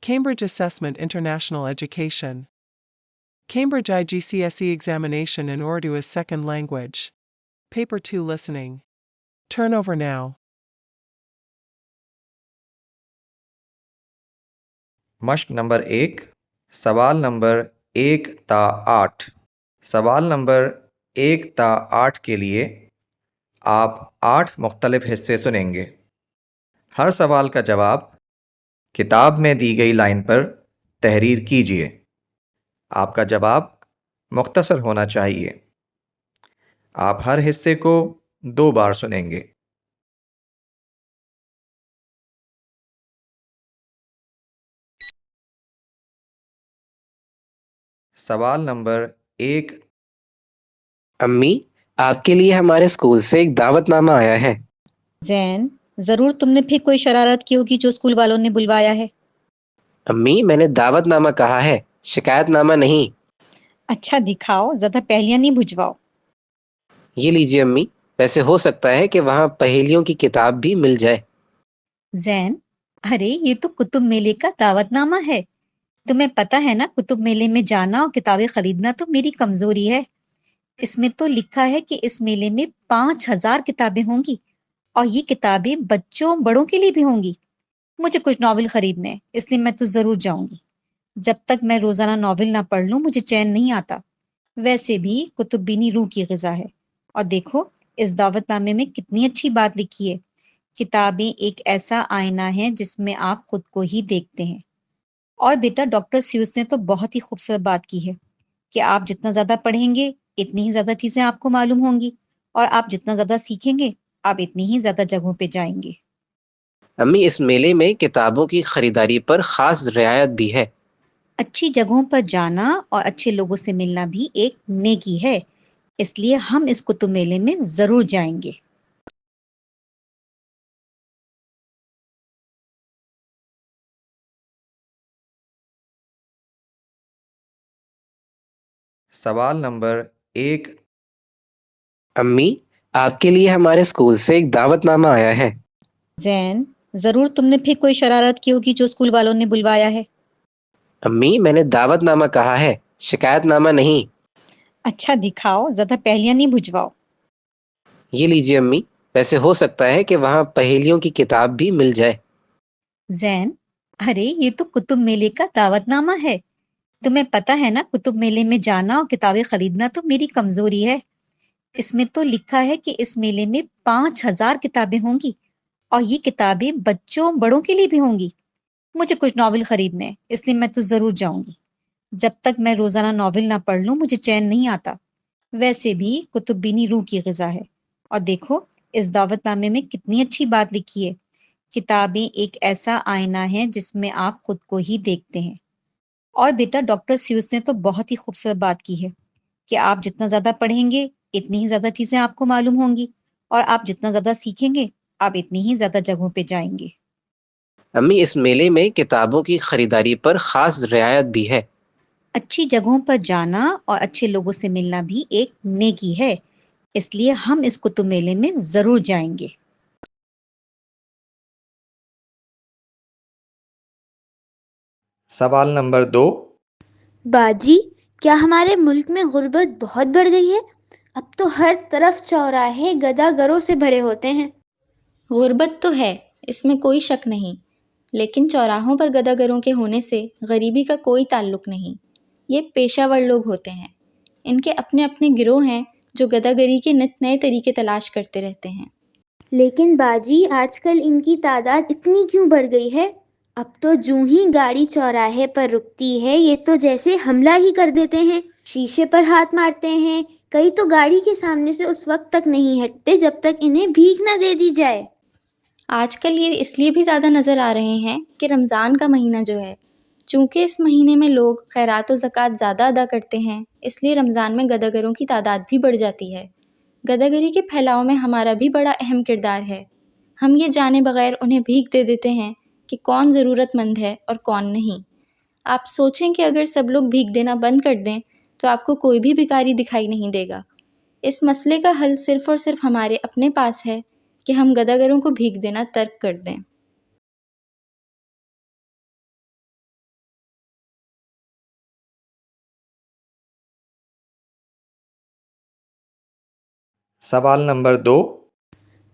Cambridge Assessment International Education. Cambridge IGCSE examination in Urdu as second language. Paper 2 listening. Turn over now. مشق number 1 سوال number 1 تا 8۔ سوال number 1 تا 8 کے لیے آپ 8 مختلف حصے سنیں گے۔ ہر سوال کا جواب کتاب میں دی گئی لائن پر تحریر کیجیے۔ آپ کا جواب مختصر ہونا چاہیے۔ آپ ہر حصے کو 2 بار سنیں گے۔ سوال نمبر 1۔ امی، آپ کے لیے ہمارے اسکول سے ایک دعوت نامہ آیا ہے۔ زین، ضرور تم نے پھر کوئی شرارت کی ہوگی جو اسکول والوں نے بلوایا ہے۔ امی، میں نے دعوت نامہ کہا ہے، شکایت نامہ نہیں۔ اچھا دکھاؤ، زیادہ پہلیاں نہیں بھجواؤ۔ یہ لیجیے امی، ویسے ہو سکتا ہے کہ وہاں پہیلیوں کی کتاب بھی مل جائے۔ زین، ارے یہ تو کتب میلے کا دعوت نامہ ہے۔ تمہیں پتہ ہے نا، کتب میلے میں جانا اور کتابیں خریدنا تو میری کمزوری ہے۔ اس میں تو لکھا ہے کہ اس میلے میں 5000 کتابیں ہوں گی، اور یہ کتابیں بچوں بڑوں کے لیے بھی ہوں گی۔ مجھے کچھ ناول خریدنے ہیں، اس لیے میں تو ضرور جاؤں گی۔ جب تک میں روزانہ ناول نہ پڑھ لوں مجھے چین نہیں آتا۔ ویسے بھی کتب بینی روح کی غذا ہے۔ اور دیکھو اس دعوت نامے میں کتنی اچھی بات لکھی ہے۔ کتابیں ایک ایسا آئینہ ہے جس میں آپ خود کو ہی دیکھتے ہیں۔ اور بیٹا، ڈاکٹر سیوس نے تو بہت ہی خوبصورت بات کی ہے کہ آپ جتنا زیادہ پڑھیں گے اتنی ہی زیادہ چیزیں آپ کو معلوم ہوں گی، اور آپ جتنا زیادہ سیکھیں گے آپ اتنی ہی زیادہ جگہوں پہ جائیں گے۔ امی، اس میلے میں کتابوں کی خریداری پر خاص رعایت بھی ہے۔ اچھی جگہوں پر جانا اور اچھے لوگوں سے ملنا بھی ایک نیکی ہے، اس لیے ہم اس کتب میلے میں ضرور جائیں گے۔ سوال نمبر 1۔ امی، آپ کے لیے ہمارے اسکول سے ایک دعوت نامہ آیا ہے۔ زین، ضرور تم نے پھر کوئی شرارت کی ہوگی جو اسکول والوں نے بلوایا ہے۔ امی، میں نے دعوت نامہ کہا ہے، شکایت نامہ نہیں۔ اچھا دکھاؤ، زیادہ پہلیاں نہیں بھجواؤ۔ یہ لیجیے امی، ویسے ہو سکتا ہے کہ وہاں پہیلیوں کی کتاب بھی مل جائے۔ زین، ارے یہ تو کتب میلے کا دعوت نامہ ہے۔ تمہیں پتہ ہے نا، کتب میلے میں جانا اور کتابیں خریدنا تو میری کمزوری ہے۔ اس میں تو لکھا ہے کہ اس میلے میں 5000 کتابیں ہوں گی، اور یہ کتابیں بچوں بڑوں کے لیے بھی ہوں گی۔ مجھے کچھ ناول خریدنے ہیں، اس لیے میں تو ضرور جاؤں گی۔ جب تک میں روزانہ ناول نہ پڑھ لوں مجھے چین نہیں آتا۔ ویسے بھی کتب بینی روح کی غذا ہے۔ اور دیکھو اس دعوت نامے میں کتنی اچھی بات لکھی ہے۔ کتابیں ایک ایسا آئینہ ہے جس میں آپ خود کو ہی دیکھتے ہیں۔ اور بیٹا، ڈاکٹر سیوس نے تو بہت ہی خوبصورت بات کی ہے کہ آپ جتنا زیادہ پڑھیں گے اتنی ہی زیادہ چیزیں آپ کو معلوم ہوں گی، اور آپ جتنا زیادہ سیکھیں گے آپ اتنی ہی زیادہ جگہوں پہ جائیں گے۔ امی، اس میلے میں کتابوں کی خریداری پر خاص رعایت بھی ہے۔ اچھی جگہوں پر جانا اور اچھے لوگوں سے ملنا بھی ایک نیکی ہے، اس لیے ہم اس کتب میلے میں ضرور جائیں گے۔ سوال نمبر 2۔ باجی، کیا ہمارے ملک میں غربت بہت بڑھ گئی ہے؟ اب تو ہر طرف چوراہے گدا گروں سے بھرے ہوتے ہیں۔ غربت تو ہے، اس میں کوئی شک نہیں، لیکن چوراہوں پر گداگروں کے ہونے سے غریبی کا کوئی تعلق نہیں۔ یہ پیشہ ور لوگ ہوتے ہیں، ان کے اپنے اپنے گروہ ہیں جو گداگری کے نت نئے طریقے تلاش کرتے رہتے ہیں۔ لیکن باجی، آج کل ان کی تعداد اتنی کیوں بڑھ گئی ہے؟ اب تو جوں ہی گاڑی چوراہے پر رکتی ہے یہ تو جیسے حملہ ہی کر دیتے ہیں، شیشے پر ہاتھ مارتے ہیں۔ کئی تو گاڑی کے سامنے سے اس وقت تک نہیں ہٹتے جب تک انہیں بھیک نہ دے دی جائے۔ آج کل یہ اس لیے بھی زیادہ نظر آ رہے ہیں کہ رمضان کا مہینہ جو ہے، چونکہ اس مہینے میں لوگ خیرات و زکوٰۃ زیادہ ادا کرتے ہیں، اس لیے رمضان میں گداگروں کی تعداد بھی بڑھ جاتی ہے۔ گداگری کے پھیلاؤ میں ہمارا بھی بڑا اہم کردار ہے۔ ہم یہ جانے بغیر انہیں بھیک دے دیتے ہیں کہ کون ضرورت مند ہے اور کون نہیں۔ آپ سوچیں کہ اگر سب لوگ بھیک دینا بند کر دیں تو آپ کو کوئی بھی بھکاری دکھائی نہیں دے گا۔ اس مسئلے کا حل صرف اور صرف ہمارے اپنے پاس ہے کہ ہم گداگروں کو بھیک دینا ترک کر دیں۔ سوال نمبر 2،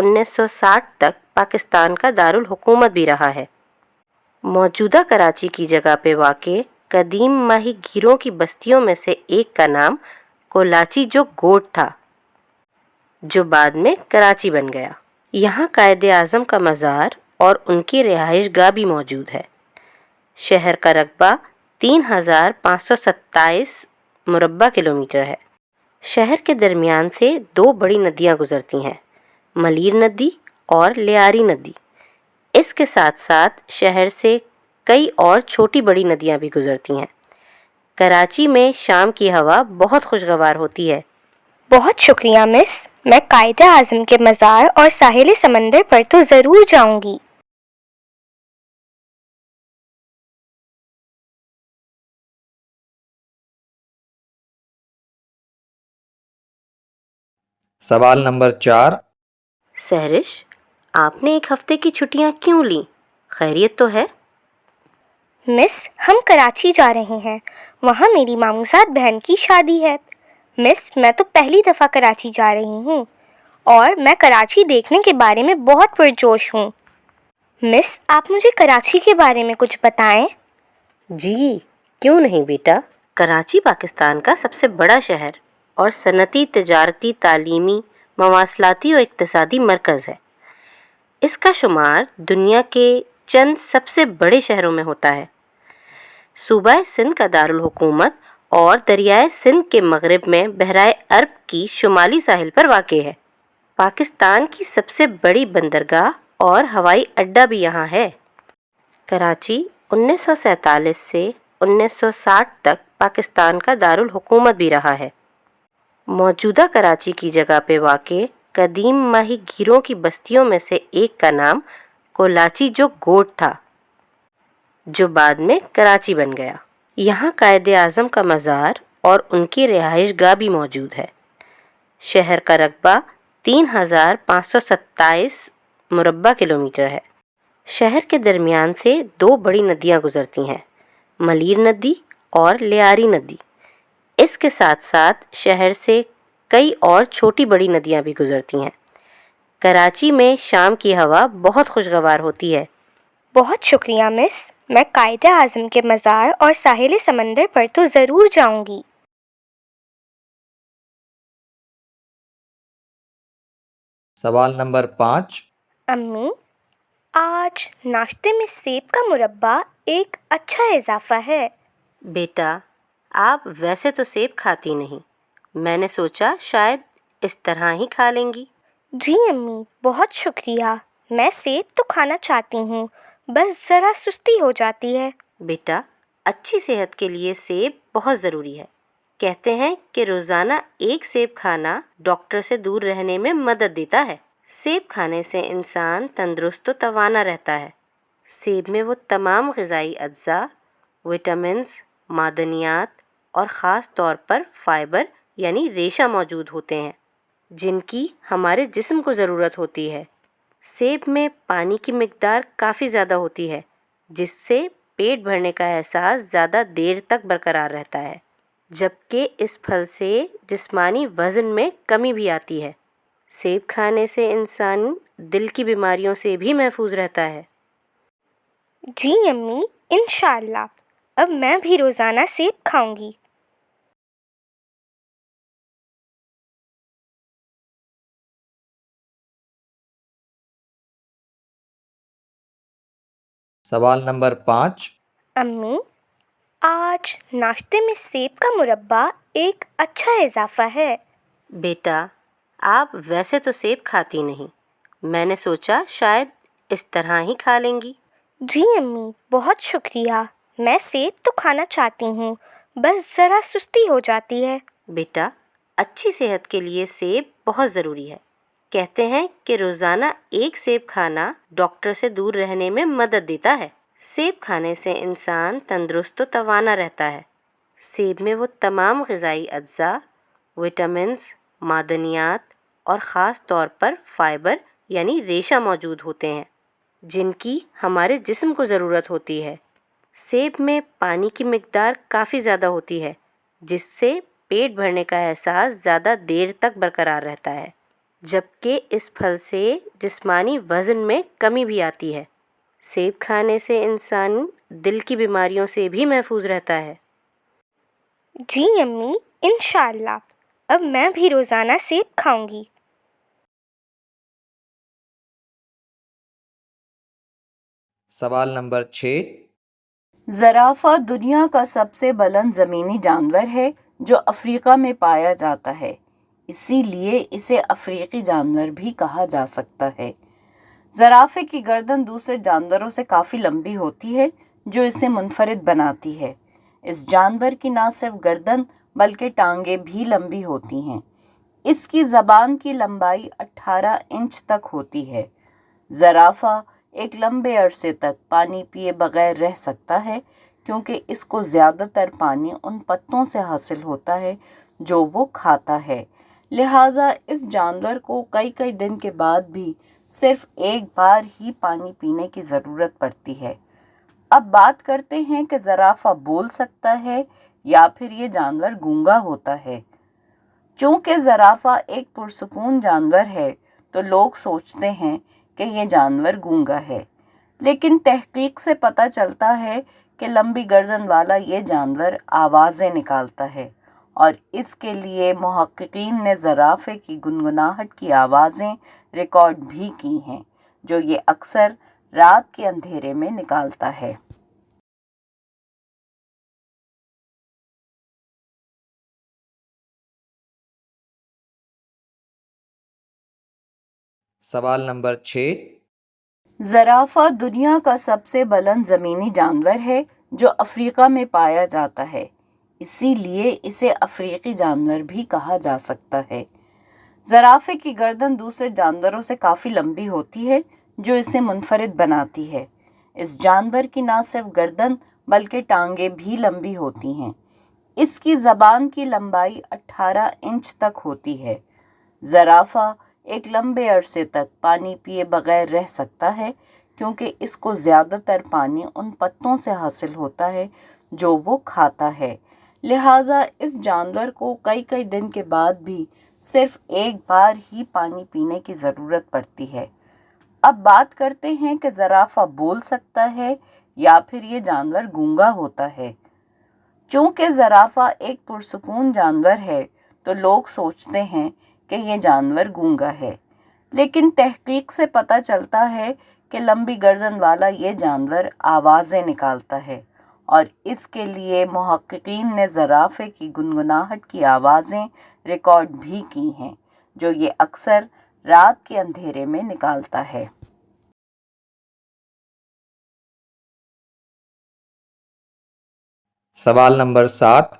1960 تک پاکستان کا دارالحکومت بھی رہا ہے۔ موجودہ کراچی کی جگہ پہ واقع قدیم ماہی گیروں کی بستیوں میں سے ایک کا نام کولاچی جو گوٹ تھا، جو بعد میں کراچی بن گیا۔ یہاں قائد اعظم کا مزار اور ان کی رہائش گاہ بھی موجود ہے۔ شہر کا رقبہ 3527 مربع کلومیٹر ہے۔ شہر کے درمیان سے دو بڑی ندیاں گزرتی ہیں، ملیر ندی اور لیاری ندی۔ اس کے ساتھ ساتھ شہر سے کئی اور چھوٹی بڑی ندیاں بھی گزرتی ہیں۔ کراچی میں شام کی ہوا بہت خوشگوار ہوتی ہے۔ بہت شکریہ مس، میں قائد اعظم کے مزار اور ساحل سمندر پر تو ضرور جاؤں گی۔ سوال نمبر 4۔ سہرش، آپ نے ایک ہفتے کی چھٹیاں کیوں لیں؟ خیریت تو ہے؟ مس، ہم کراچی جا رہے ہیں، وہاں میری ماموزاد بہن کی شادی ہے۔ مس، میں تو پہلی دفعہ کراچی جا رہی ہوں اور میں کراچی دیکھنے کے بارے میں بہت پرجوش ہوں۔ مس، آپ مجھے کراچی کے بارے میں کچھ بتائیں۔ جی کیوں نہیں بیٹا، کراچی پاکستان کا سب سے بڑا شہر اور صنعتی، تجارتی، تعلیمی، مواصلاتی اور اقتصادی مرکز ہے۔ اس کا شمار دنیا کے چند سب سے بڑے شہروں میں ہوتا ہے۔ صوبہ سندھ کا دارالحکومت اور دریائے سندھ کے مغرب میں بحرۂ عرب کی شمالی ساحل پر واقع ہے۔ پاکستان کی سب سے بڑی بندرگاہ اور ہوائی اڈہ بھی یہاں ہے۔ کراچی 1947 سے 1960 تک پاکستان کا دارالحکومت بھی رہا ہے۔ موجودہ کراچی کی جگہ پہ واقع قدیم ماہی گیروں کی بستیوں میں سے ایک کا نام کولاچی جو گوٹ تھا، جو بعد میں کراچی بن گیا۔ یہاں قائد اعظم کا مزار اور ان کی رہائش گاہ بھی موجود ہے۔ شہر کا رقبہ 3527 مربع کلومیٹر ہے۔ شہر کے درمیان سے دو بڑی ندیاں گزرتی ہیں، ملیر ندی اور لیاری ندی۔ اس کے ساتھ ساتھ شہر سے کئی اور چھوٹی بڑی ندیاں بھی گزرتی ہیں۔ کراچی میں شام کی ہوا بہت خوشگوار ہوتی ہے۔ بہت شکریہ مس، میں قائد اعظم کے مزار اور ساحل سمندر پر تو ضرور جاؤں گی۔ سوال نمبر 5۔ امی، آج ناشتے میں سیب کا مربع ایک اچھا اضافہ ہے۔ بیٹا، آپ ویسے تو سیب کھاتی نہیں، میں نے سوچا شاید اس طرح ہی کھا لیں گی۔ جی امی، بہت شکریہ، میں سیب تو کھانا چاہتی ہوں، بس ذرا سستی ہو جاتی ہے۔ بیٹا، اچھی صحت کے لیے سیب بہت ضروری ہے۔ کہتے ہیں کہ روزانہ ایک سیب کھانا ڈاکٹر سے دور رہنے میں مدد دیتا ہے۔ سیب کھانے سے انسان تندرست و توانا رہتا ہے۔ سیب میں وہ تمام غذائی اجزاء، وٹامنز، معدنیات اور خاص طور پر فائبر یعنی ریشہ موجود ہوتے ہیں، جن کی ہمارے جسم کو ضرورت ہوتی ہے۔ سیب میں پانی کی مقدار کافی زیادہ ہوتی ہے، جس سے پیٹ بھرنے کا احساس زیادہ دیر تک برقرار رہتا ہے، جبکہ اس پھل سے جسمانی وزن میں کمی بھی آتی ہے۔ سیب کھانے سے انسان دل کی بیماریوں سے بھی محفوظ رہتا ہے۔ جی امی، انشاءاللہ اب میں بھی روزانہ سیب کھاؤں گی۔ سوال نمبر 5۔ امی، آج ناشتے میں سیب کا مربع ایک اچھا اضافہ ہے۔ بیٹا، آپ ویسے تو سیب کھاتی نہیں، میں نے سوچا شاید اس طرح ہی کھا لیں گی۔ جی امی، بہت شکریہ، میں سیب تو کھانا چاہتی ہوں، بس ذرا سستی ہو جاتی ہے۔ بیٹا، اچھی صحت کے لیے سیب بہت ضروری ہے۔ کہتے ہیں کہ روزانہ ایک سیب کھانا ڈاکٹر سے دور رہنے میں مدد دیتا ہے۔ سیب کھانے سے انسان تندرست و توانا رہتا ہے۔ سیب میں وہ تمام غذائی اجزاء، وٹامنز، معدنیات اور خاص طور پر فائبر یعنی ریشہ موجود ہوتے ہیں، جن کی ہمارے جسم کو ضرورت ہوتی ہے۔ سیب میں پانی کی مقدار کافی زیادہ ہوتی ہے، جس سے پیٹ بھرنے کا احساس زیادہ دیر تک برقرار رہتا ہے، جبکہ اس پھل سے جسمانی وزن میں کمی بھی آتی ہے۔ سیب کھانے سے انسان دل کی بیماریوں سے بھی محفوظ رہتا ہے۔ جی امی، انشاءاللہ اب میں بھی روزانہ سیب کھاؤں گی۔ سوال نمبر 6۔ زرافہ دنیا کا سب سے بلند زمینی جانور ہے جو افریقہ میں پایا جاتا ہے، اسی لیے اسے افریقی جانور بھی کہا جا سکتا ہے۔ زرافے کی گردن دوسرے جانوروں سے کافی لمبی ہوتی ہے جو اسے منفرد بناتی ہے۔ اس جانور کی نہ صرف گردن بلکہ ٹانگیں بھی لمبی ہوتی ہیں۔ اس کی زبان کی لمبائی 18 انچ تک ہوتی ہے۔ زرافہ ایک لمبے عرصے تک پانی پیے بغیر رہ سکتا ہے کیونکہ اس کو زیادہ تر پانی ان پتوں سے حاصل ہوتا ہے جو وہ کھاتا ہے، لہٰذا اس جانور کو کئی دن کے بعد بھی صرف ایک بار ہی پانی پینے کی ضرورت پڑتی ہے۔ اب بات کرتے ہیں کہ زرافہ بول سکتا ہے یا پھر یہ جانور گونگا ہوتا ہے۔ چونکہ زرافہ ایک پرسکون جانور ہے تو لوگ سوچتے ہیں کہ یہ جانور گونگا ہے، لیکن تحقیق سے پتہ چلتا ہے کہ لمبی گردن والا یہ جانور آوازیں نکالتا ہے، اور اس کے لیے محققین نے زرافے کی گنگناہٹ کی آوازیں ریکارڈ بھی کی ہیں جو یہ اکثر رات کے اندھیرے میں نکالتا ہے۔ سوال نمبر 6۔ زرافہ دنیا کا سب سے بلند زمینی جانور ہے جو افریقہ میں پایا جاتا ہے، اسی لیے اسے افریقی جانور بھی کہا جا سکتا ہے۔ زرافے کی گردن دوسرے جانوروں سے کافی لمبی ہوتی ہے جو اسے منفرد بناتی ہے۔ اس جانور کی نہ صرف گردن بلکہ ٹانگیں بھی لمبی ہوتی ہیں۔ اس کی زبان کی لمبائی 18 انچ تک ہوتی ہے۔ زرافہ ایک لمبے عرصے تک پانی پیے بغیر رہ سکتا ہے کیونکہ اس کو زیادہ تر پانی ان پتوں سے حاصل ہوتا ہے جو وہ کھاتا ہے، لہٰذا اس جانور کو کئی دن کے بعد بھی صرف ایک بار ہی پانی پینے کی ضرورت پڑتی ہے۔ اب بات کرتے ہیں کہ زرافہ بول سکتا ہے یا پھر یہ جانور گونگا ہوتا ہے۔ چونکہ زرافہ ایک پرسکون جانور ہے تو لوگ سوچتے ہیں کہ یہ جانور گونگا ہے، لیکن تحقیق سے پتہ چلتا ہے کہ لمبی گردن والا یہ جانور آوازیں نکالتا ہے، اور اس کے لیے محققین نے زرافے کی گنگناہٹ کی آوازیں ریکارڈ بھی کی ہیں جو یہ اکثر رات کے اندھیرے میں نکالتا ہے۔ سوال نمبر 7۔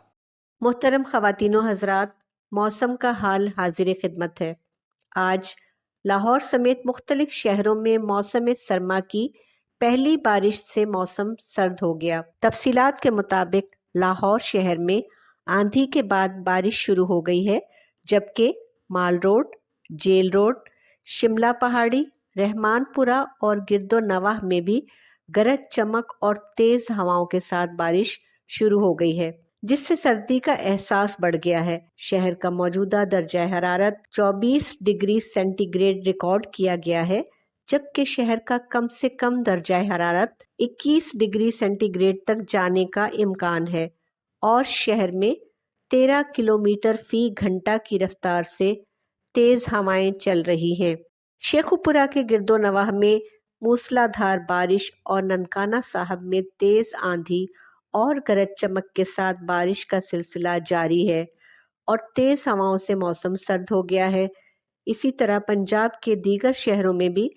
محترم خواتین و حضرات، موسم کا حال حاضر خدمت ہے۔ آج لاہور سمیت مختلف شہروں میں موسم سرما کی پہلی بارش سے موسم سرد ہو گیا۔ تفصیلات کے مطابق لاہور شہر میں آندھی کے بعد بارش شروع ہو گئی ہے، جبکہ مال روڈ، جیل روڈ، شملہ پہاڑی، رحمان پورہ اور گرد و نواح میں بھی گرج چمک اور تیز ہواؤں کے ساتھ بارش شروع ہو گئی ہے، جس سے سردی کا احساس بڑھ گیا ہے۔ شہر کا موجودہ درجہ حرارت 24 ڈگری سینٹی گریڈ ریکارڈ کیا گیا ہے، جبکہ شہر کا کم سے کم درجہ حرارت 21 ڈگری سینٹی گریڈ تک جانے کا امکان ہے، اور شہر میں 13 کلومیٹر فی گھنٹہ کی رفتار سے تیز ہوائیں چل رہی ہیں۔ شیخوپورہ کے گرد و نواح میں موسلا دھار بارش اور ننکانہ صاحب میں تیز آندھی اور گرج چمک کے ساتھ بارش کا سلسلہ جاری ہے اور تیز ہواؤں سے موسم سرد ہو گیا ہے۔ اسی طرح پنجاب کے دیگر شہروں میں بھی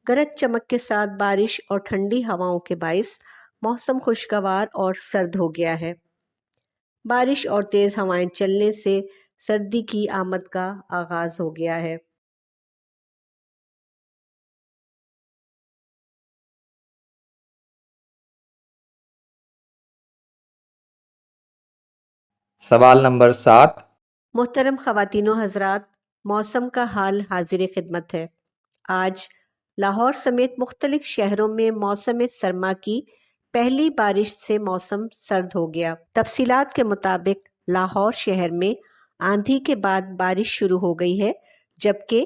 گرج چمک کے ساتھ بارش اور ٹھنڈی ہواؤں کے باعث موسم خوشگوار اور سرد ہو گیا ہے۔ بارش اور تیز ہوائیں چلنے سے سردی کی آمد کا آغاز ہو گیا ہے۔ سوال نمبر 7۔ محترم خواتین و حضرات، موسم کا حال حاضر خدمت ہے۔ آج لاہور سمیت مختلف شہروں میں موسم سرما کی پہلی بارش سے موسم سرد ہو گیا۔ تفصیلات کے مطابق لاہور شہر میں آندھی کے بعد بارش شروع ہو گئی ہے، جبکہ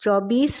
24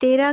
13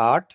8।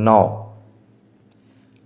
9।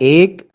1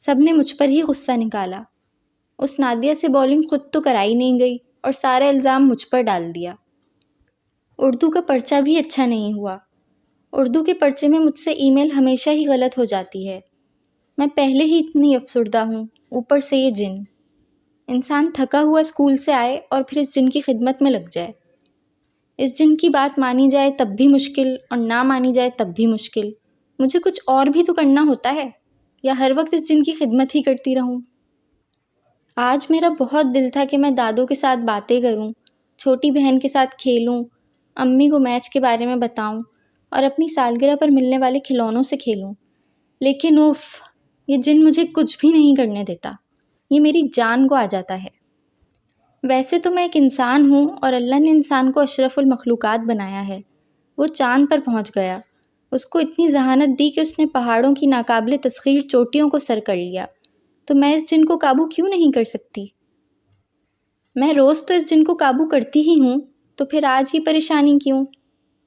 سب نے مجھ پر ہی غصہ نکالا۔ اس نادیہ سے بولنگ خود تو کرائی نہیں گئی اور سارا الزام مجھ پر ڈال دیا۔ اردو کا پرچہ بھی اچھا نہیں ہوا۔ اردو کے پرچے میں مجھ سے ای میل ہمیشہ ہی غلط ہو جاتی ہے۔ میں پہلے ہی اتنی افسردہ ہوں، اوپر سے یہ جن۔ انسان تھکا ہوا اسکول سے آئے اور پھر اس جن کی خدمت میں لگ جائے۔ اس جن کی بات مانی جائے تب بھی مشکل اور نہ مانی جائے تب بھی مشکل۔ مجھے کچھ اور بھی تو کرنا ہوتا ہے، یا ہر وقت اس جن کی خدمت ہی کرتی رہوں؟ آج میرا بہت دل تھا کہ میں دادوں کے ساتھ باتیں کروں، چھوٹی بہن کے ساتھ کھیلوں، امی کو میچ کے بارے میں بتاؤں اور اپنی سالگرہ پر ملنے والے کھلونوں سے کھیلوں، لیکن اف، یہ جن مجھے کچھ بھی نہیں کرنے دیتا۔ یہ میری جان کو آ جاتا ہے۔ ویسے تو میں ایک انسان ہوں اور اللہ نے انسان کو اشرف المخلوقات بنایا ہے۔ وہ چاند پر پہنچ گیا، اس کو اتنی ذہانت دی کہ اس نے پہاڑوں کی ناقابل تسخیر چوٹیوں کو سر کر لیا، تو میں اس جن کو قابو کیوں نہیں کر سکتی؟ میں روز تو اس جن کو قابو کرتی ہی ہوں، تو پھر آج یہ پریشانی کیوں؟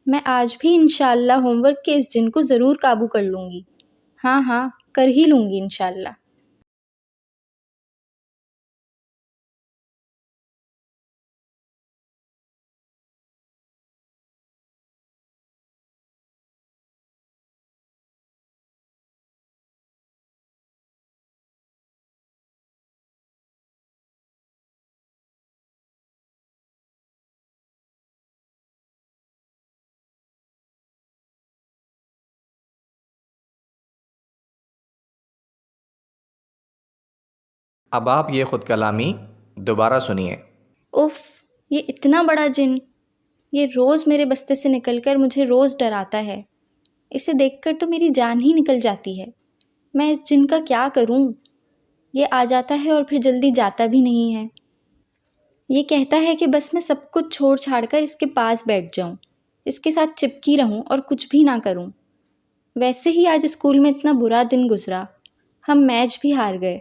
میں آج بھی انشاءاللہ ہوم ورک کے اس جن کو ضرور قابو کر لوں گی۔ ہاں کر ہی لوں گی انشاءاللہ۔ اب آپ یہ خود کلامی دوبارہ سنیے۔ اف، یہ اتنا بڑا جن، یہ روز میرے بستے سے نکل کر مجھے روز ڈراتا ہے۔ اسے دیکھ کر تو میری جان ہی نکل جاتی ہے۔ میں اس جن کا کیا کروں؟ یہ آ جاتا ہے اور پھر جلدی جاتا بھی نہیں ہے۔ یہ کہتا ہے کہ بس میں سب کچھ چھوڑ چھاڑ کر اس کے پاس بیٹھ جاؤں، اس کے ساتھ چپکی رہوں اور کچھ بھی نہ کروں۔ ویسے ہی آج اسکول میں اتنا برا دن گزرا، ہم میچ بھی ہار گئے،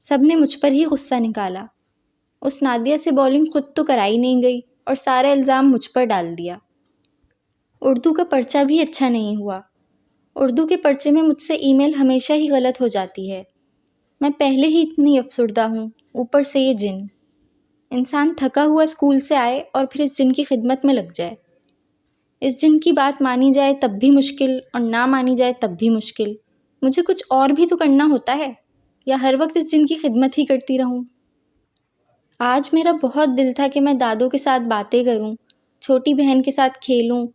سب نے مجھ پر ہی غصہ نکالا۔ اس نادیہ سے بولنگ خود تو کرائی نہیں گئی اور سارا الزام مجھ پر ڈال دیا۔ اردو کا پرچہ بھی اچھا نہیں ہوا۔ اردو کے پرچے میں مجھ سے ای میل ہمیشہ ہی غلط ہو جاتی ہے۔ میں پہلے ہی اتنی افسردہ ہوں، اوپر سے یہ جن۔ انسان تھکا ہوا اسکول سے آئے اور پھر اس جن کی خدمت میں لگ جائے۔ اس جن کی بات مانی جائے تب بھی مشکل اور نہ مانی جائے تب بھی مشکل۔ مجھے کچھ اور بھی تو کرنا ہوتا ہے، یا ہر وقت اس جن کی خدمت ہی کرتی رہوں؟ آج میرا بہت دل تھا کہ میں دادوں کے ساتھ باتیں کروں، چھوٹی بہن کے ساتھ کھیلوں،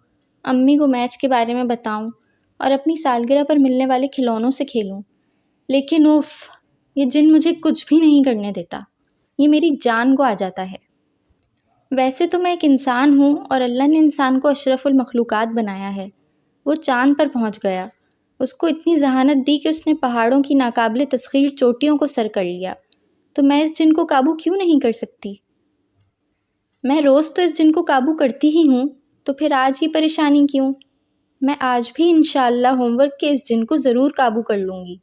امی کو میچ کے بارے میں بتاؤں اور اپنی سالگرہ پر ملنے والے کھلونوں سے کھیلوں، لیکن اف، یہ جن مجھے کچھ بھی نہیں کرنے دیتا۔ یہ میری جان کو آ جاتا ہے۔ ویسے تو میں ایک انسان ہوں اور اللہ نے انسان کو اشرف المخلوقات بنایا ہے۔ وہ چاند پر پہنچ گیا، اس کو اتنی ذہانت دی کہ اس نے پہاڑوں کی ناقابل تسخیر چوٹیوں کو سر کر لیا، تو میں اس جن کو قابو کیوں نہیں کر سکتی؟ میں روز تو اس جن کو قابو کرتی ہی ہوں، تو پھر آج یہ پریشانی کیوں؟ میں آج بھی انشاءاللہ ہوم ورک کے اس جن کو ضرور قابو کر لوں گی۔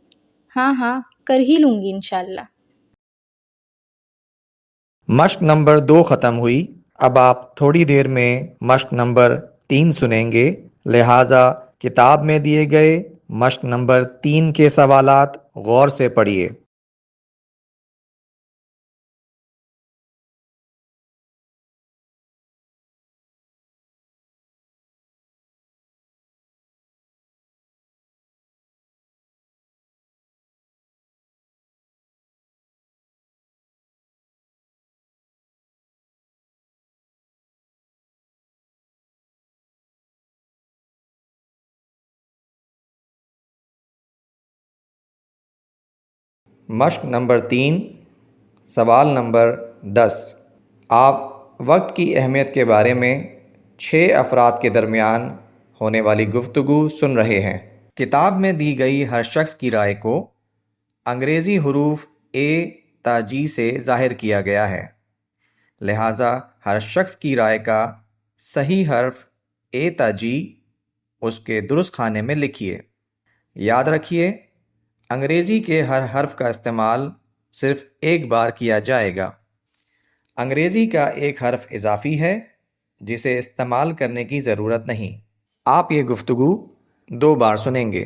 ہاں کر ہی لوں گی انشاءاللہ۔ مشق نمبر 2 ختم ہوئی۔ اب آپ تھوڑی دیر میں مشق نمبر 3 سنیں گے، لہٰذا کتاب میں دیے گئے مشق نمبر 3 کے سوالات غور سے پڑھیے۔ مشق نمبر 3، سوال نمبر 10۔ آپ وقت کی اہمیت کے بارے میں 6 افراد کے درمیان ہونے والی گفتگو سن رہے ہیں۔ کتاب میں دی گئی ہر شخص کی رائے کو انگریزی حروف A تا G سے ظاہر کیا گیا ہے، لہٰذا ہر شخص کی رائے کا صحیح حرف A تا G اس کے درست خانے میں لکھیے۔ یاد رکھیے، انگریزی کے ہر حرف کا استعمال صرف ایک بار کیا جائے گا۔ انگریزی کا ایک حرف اضافی ہے جسے استعمال کرنے کی ضرورت نہیں۔ آپ یہ گفتگو 2 بار سنیں گے۔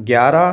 11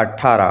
18।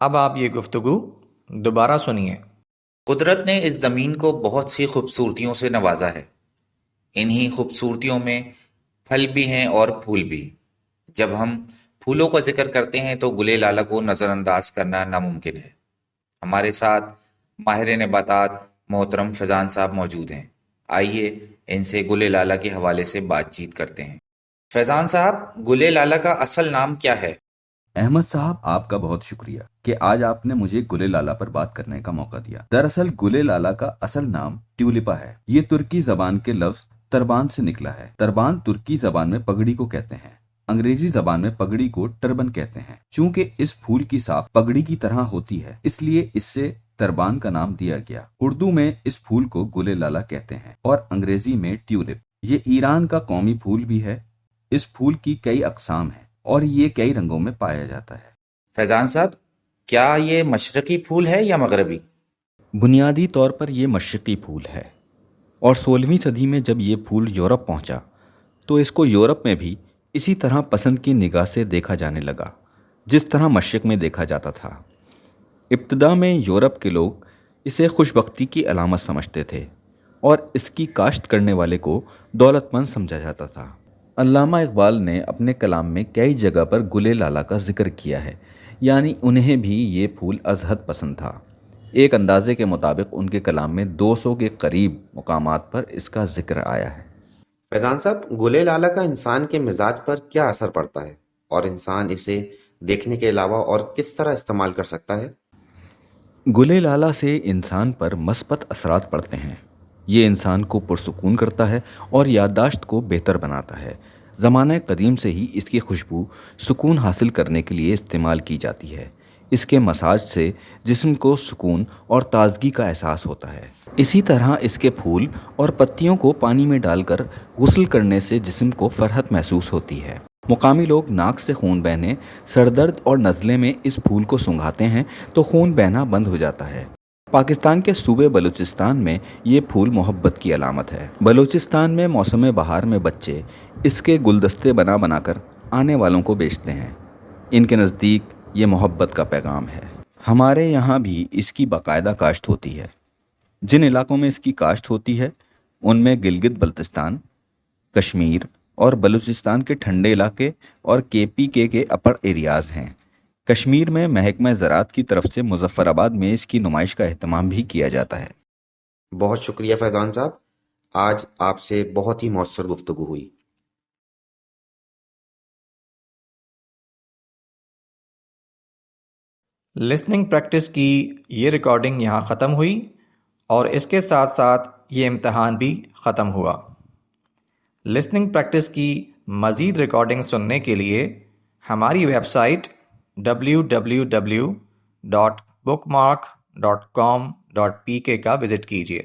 اب آپ یہ گفتگو دوبارہ سنیے۔ قدرت نے اس زمین کو بہت سی خوبصورتیوں سے نوازا ہے۔ انہی خوبصورتیوں میں پھل بھی ہیں اور پھول بھی۔ جب ہم پھولوں کا ذکر کرتے ہیں تو گلے لالہ کو نظر انداز کرنا ناممکن ہے۔ ہمارے ساتھ ماہر نباتات محترم فیضان صاحب موجود ہیں۔ آئیے ان سے گلے لالہ کے حوالے سے بات چیت کرتے ہیں۔ فیضان صاحب، گلے لالہ کا اصل نام کیا ہے؟ احمد صاحب، آپ کا بہت شکریہ کہ آج آپ نے مجھے گلے لالہ پر بات کرنے کا موقع دیا۔ دراصل گلے لالہ کا اصل نام ٹیولپا ہے۔ یہ ترکی زبان کے لفظ تربان سے نکلا ہے۔ تربان ترکی زبان میں پگڑی کو کہتے ہیں۔ انگریزی زبان میں پگڑی کو ٹربن کہتے ہیں۔ چونکہ اس پھول کی ساخت پگڑی کی طرح ہوتی ہے، اس لیے اس سے تربان کا نام دیا گیا۔ اردو میں اس پھول کو گلے لالہ کہتے ہیں اور انگریزی میں ٹیولپ۔ یہ ایران کا قومی پھول بھی ہے۔ اس پھول کی کئی اقسام ہیں اور یہ کئی رنگوں میں پایا جاتا ہے۔ فیضان صاحب، کیا یہ مشرقی پھول ہے یا مغربی؟ بنیادی طور پر یہ مشرقی پھول ہے، اور 16ویں صدی میں جب یہ پھول یورپ پہنچا تو اس کو یورپ میں بھی اسی طرح پسند کی نگاہ سے دیکھا جانے لگا جس طرح مشرق میں دیکھا جاتا تھا۔ ابتدا میں یورپ کے لوگ اسے خوش بختی کی علامت سمجھتے تھے اور اس کی کاشت کرنے والے کو دولت مند سمجھا جاتا تھا۔ علامہ اقبال نے اپنے کلام میں کئی جگہ پر گلے لالہ کا ذکر کیا ہے، یعنی انہیں بھی یہ پھول ازحد پسند تھا۔ ایک اندازے کے مطابق ان کے کلام میں 200 کے قریب مقامات پر اس کا ذکر آیا ہے۔ فیضان صاحب، گلے لالہ کا انسان کے مزاج پر کیا اثر پڑتا ہے اور انسان اسے دیکھنے کے علاوہ اور کس طرح استعمال کر سکتا ہے؟ گلے لالہ سے انسان پر مثبت اثرات پڑتے ہیں۔ یہ انسان کو پرسکون کرتا ہے اور یادداشت کو بہتر بناتا ہے۔ زمانہ قدیم سے ہی اس کی خوشبو سکون حاصل کرنے کے لیے استعمال کی جاتی ہے۔ اس کے مساج سے جسم کو سکون اور تازگی کا احساس ہوتا ہے۔ اسی طرح اس کے پھول اور پتیوں کو پانی میں ڈال کر غسل کرنے سے جسم کو فرحت محسوس ہوتی ہے۔ مقامی لوگ ناک سے خون بہنے، سر درد اور نزلے میں اس پھول کو سنگھاتے ہیں تو خون بہنا بند ہو جاتا ہے۔ پاکستان کے صوبے بلوچستان میں یہ پھول محبت کی علامت ہے۔ بلوچستان میں موسم بہار میں بچے اس کے گلدستے بنا بنا کر آنے والوں کو بیچتے ہیں۔ ان کے نزدیک یہ محبت کا پیغام ہے۔ ہمارے یہاں بھی اس کی باقاعدہ کاشت ہوتی ہے۔ جن علاقوں میں اس کی کاشت ہوتی ہے ان میں گلگت بلتستان، کشمیر اور بلوچستان کے ٹھنڈے علاقے اور KPK کے اپر ایریاز ہیں۔ کشمیر میں محکمہ زراعت کی طرف سے مظفر آباد میں اس کی نمائش کا اہتمام بھی کیا جاتا ہے۔ بہت شکریہ فیضان صاحب، آج آپ سے بہت ہی مؤثر گفتگو ہوئی۔ لسننگ پریکٹس کی یہ ریکارڈنگ یہاں ختم ہوئی اور اس کے ساتھ ساتھ یہ امتحان بھی ختم ہوا۔ لسننگ پریکٹس کی مزید ریکارڈنگ سننے کے لیے ہماری ویب سائٹ www.bookmark.com.pk کا وزٹ کیجیے۔